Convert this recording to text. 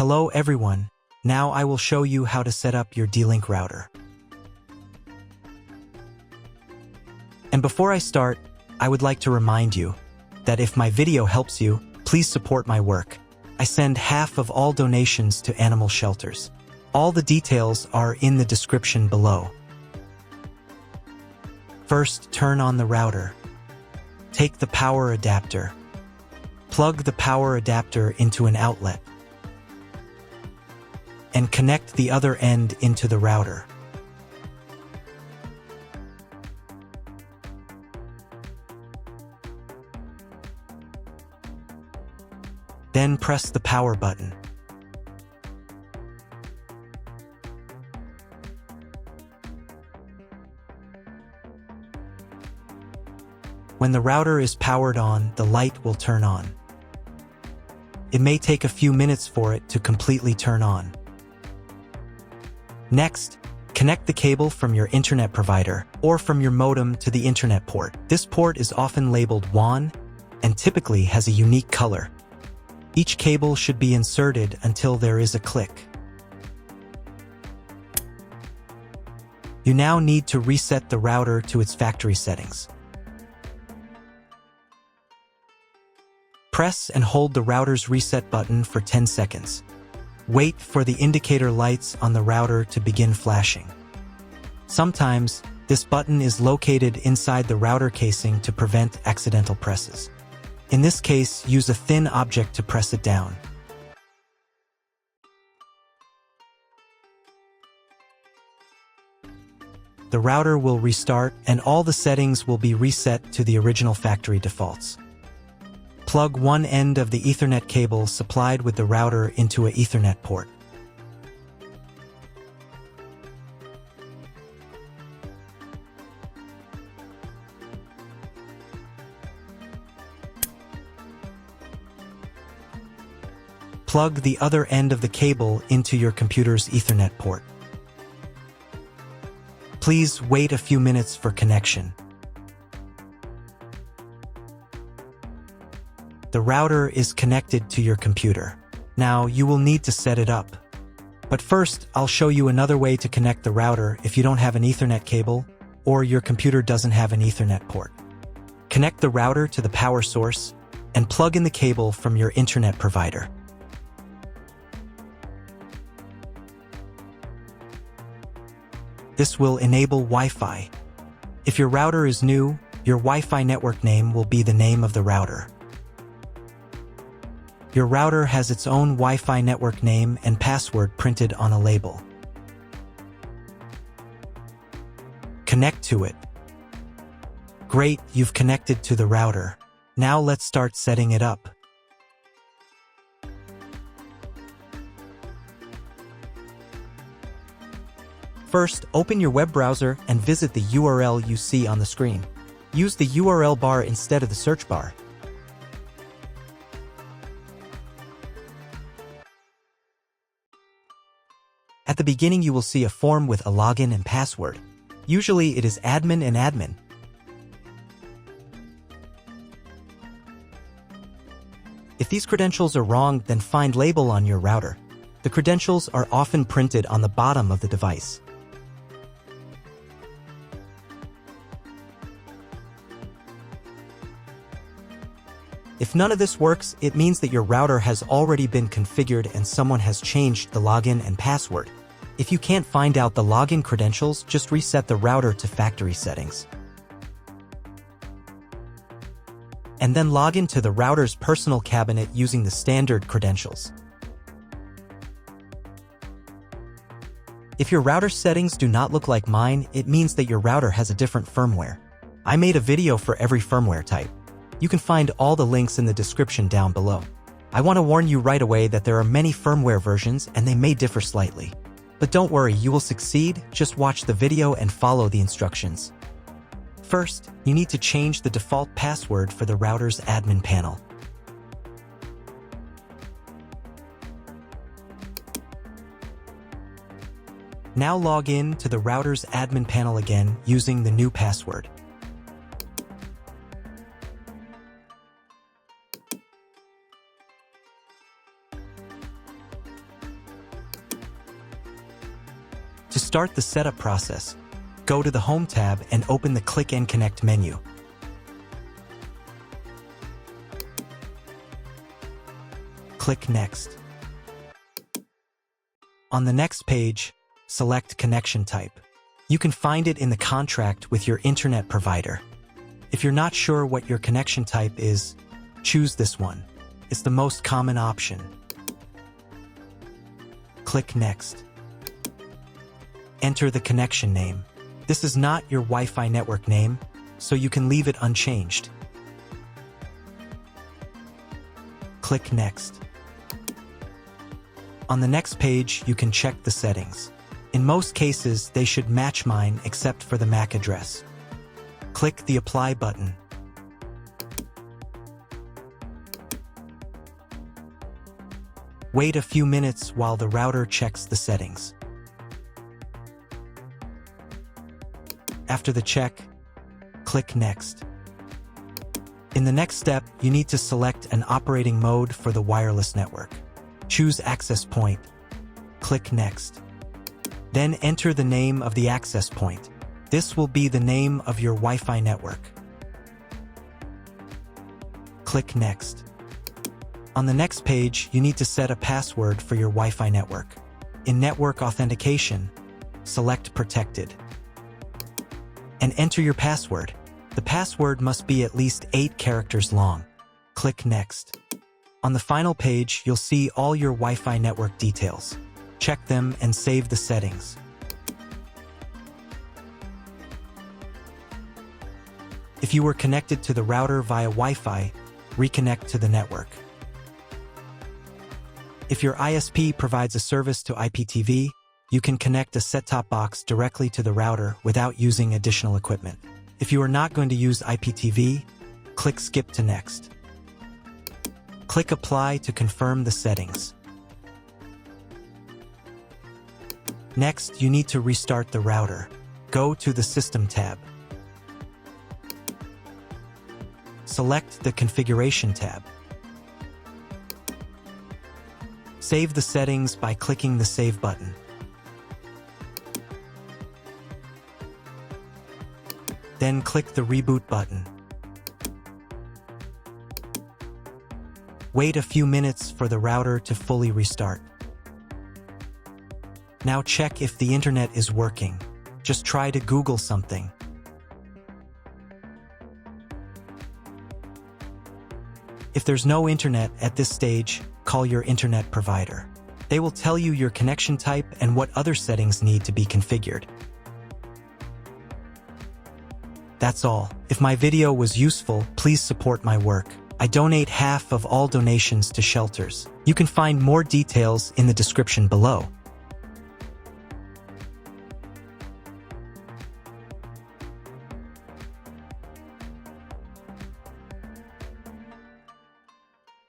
Hello everyone, now I will show you how to set up your D-Link router. And before I start, I would like to remind you that if my video helps you, please support my work. I send half of all donations to animal shelters. All the details are in the description below. First, turn on the router. Take the power adapter. Plug the power adapter into an outlet and connect the other end into the router. Then press the power button. When the router is powered on, the light will turn on. It may take a few minutes for it to completely turn on. Next, connect the cable from your internet provider or from your modem to the internet port. This port is often labeled WAN and typically has a unique color. Each cable should be inserted until there is a click. You now need to reset the router to its factory settings. Press and hold the router's reset button for 10 seconds. Wait for the indicator lights on the router to begin flashing. Sometimes, this button is located inside the router casing to prevent accidental presses. In this case, use a thin object to press it down. The router will restart and all the settings will be reset to the original factory defaults. Plug one end of the Ethernet cable supplied with the router into an Ethernet port. Plug the other end of the cable into your computer's Ethernet port. Please wait a few minutes for connection. The router is connected to your computer. Now you will need to set it up. But first, I'll show you another way to connect the router if you don't have an Ethernet cable or your computer doesn't have an Ethernet port. Connect the router to the power source and plug in the cable from your internet provider. This will enable Wi-Fi. If your router is new, your Wi-Fi network name will be the name of the router. Your router has its own Wi-Fi network name and password printed on a label. Connect to it. Great, you've connected to the router. Now let's start setting it up. First, open your web browser and visit the URL you see on the screen. Use the URL bar instead of the search bar. At the beginning, you will see a form with a login and password. Usually, it is admin and admin. If these credentials are wrong, then find label on your router. The credentials are often printed on the bottom of the device. If none of this works, it means that your router has already been configured and someone has changed the login and password. If you can't find out the login credentials, just reset the router to factory settings. And then log into the router's personal cabinet using the standard credentials. If your router settings do not look like mine, it means that your router has a different firmware. I made a video for every firmware type. You can find all the links in the description down below. I want to warn you right away that there are many firmware versions and they may differ slightly. But don't worry, you will succeed, just watch the video and follow the instructions. First, you need to change the default password for the router's admin panel. Now log in to the router's admin panel again using the new password. start the setup process, go to the Home tab and open the Click and Connect menu. Click Next. On the next page, select Connection Type. You can find it in the contract with your internet provider. If you're not sure what your connection type is, choose this one. It's the most common option. Click Next. Enter the connection name. This is not your Wi-Fi network name, so you can leave it unchanged. Click Next. On the next page, you can check the settings. In most cases, they should match mine except for the MAC address. Click the Apply button. Wait a few minutes while the router checks the settings. After the check, click Next. In the next step, you need to select an operating mode for the wireless network. Choose Access Point. Click Next. Then enter the name of the access point. This will be the name of your Wi-Fi network. Click Next. On the next page, you need to set a password for your Wi-Fi network. In Network Authentication, select Protected. And enter your password. The password must be at least 8 characters long. Click Next. On the final page, you'll see all your Wi-Fi network details. Check them and save the settings. If you were connected to the router via Wi-Fi, reconnect to the network. If your ISP provides a service to IPTV, you can connect a set-top box directly to the router without using additional equipment. If you are not going to use IPTV, click Skip to Next. Click Apply to confirm the settings. Next, you need to restart the router. Go to the System tab. Select the Configuration tab. Save the settings by clicking the Save button. Then click the Reboot button. Wait a few minutes for the router to fully restart. Now check if the internet is working. Just try to Google something. If there's no internet at this stage, call your internet provider. They will tell you your connection type and what other settings need to be configured. That's all. If my video was useful, please support my work. I donate half of all donations to shelters. You can find more details in the description below.